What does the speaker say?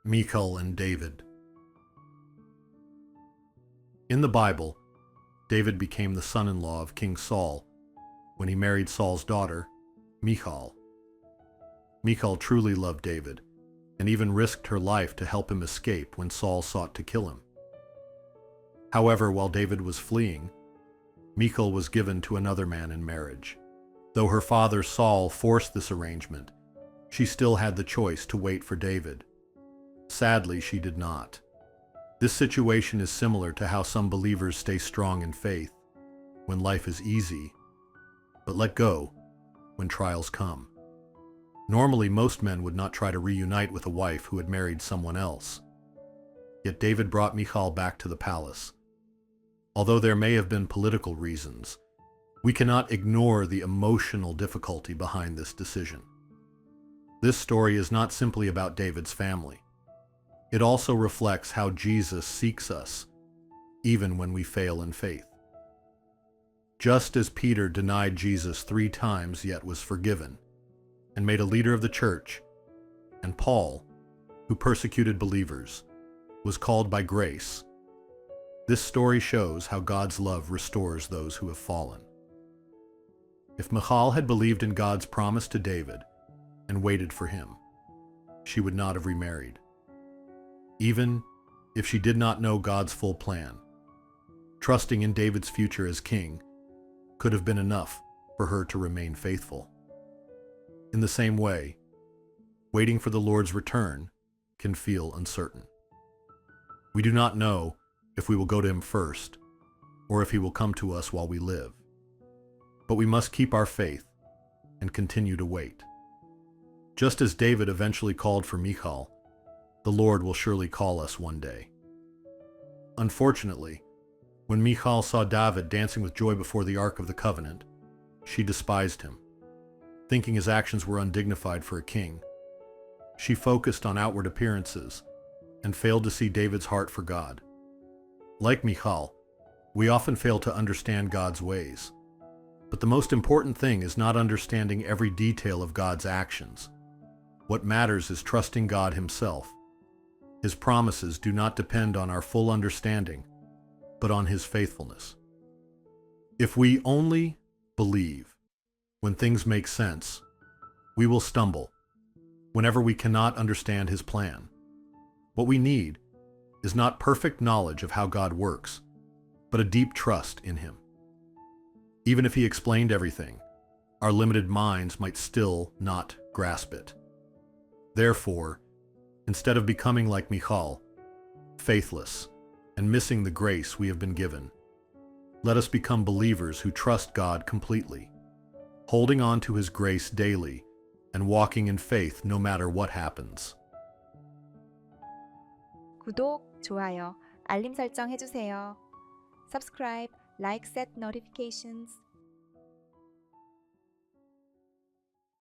Michal and David. In the Bible, David became the son-in-law of King Saul when he married Saul's daughter, Michal. Michal truly loved David and even risked her life to help him escape when Saul sought to kill him. However, while David was fleeing, Michal was given to another man in marriage. Though her father Saul forced this arrangement, she still had the choice to wait for David. Sadly, she did not. This situation is similar to how some believers stay strong in faith when life is easy, but let go when trials come. Normally, most men would not try to reunite with a wife who had married someone else. Yet David brought Michal back to the palace. Although there may have been political reasons, we cannot ignore the emotional difficulty behind this decision. This story is not simply about David's family. It also reflects how Jesus seeks us, even when we fail in faith. Just as Peter denied Jesus 3 times yet was forgiven, and made a leader of the church, and Paul, who persecuted believers, was called by grace, this story shows how God's love restores those who have fallen. If Michal had believed in God's promise to David and waited for him, she would not have remarried. Even if she did not know God's full plan, trusting in David's future as king could have been enough for her to remain faithful. In the same way, waiting for the Lord's return can feel uncertain. We do not know if we will go to him first or if he will come to us while we live. But we must keep our faith and continue to wait. Just as David eventually called for Michal, the Lord will surely call us one day. Unfortunately, when Michal saw David dancing with joy before the Ark of the Covenant, she despised him. Thinking his actions were undignified for a king, she focused on outward appearances and failed to see David's heart for God. Like Michal, we often fail to understand God's ways. But the most important thing is not understanding every detail of God's actions. What matters is trusting God himself. His promises do not depend on our full understanding, but on his faithfulness. If we only believe when things make sense, we will stumble whenever we cannot understand his plan. What we need is not perfect knowledge of how God works, but a deep trust in him. Even if he explained everything, our limited minds might still not grasp it. Therefore, instead of becoming like Michal, faithless, and missing the grace we have been given, let us become believers who trust God completely, holding on to his grace daily and walking in faith no matter what happens. 구독, 좋아요, 알림 설정 해주세요. Subscribe, like, set notifications.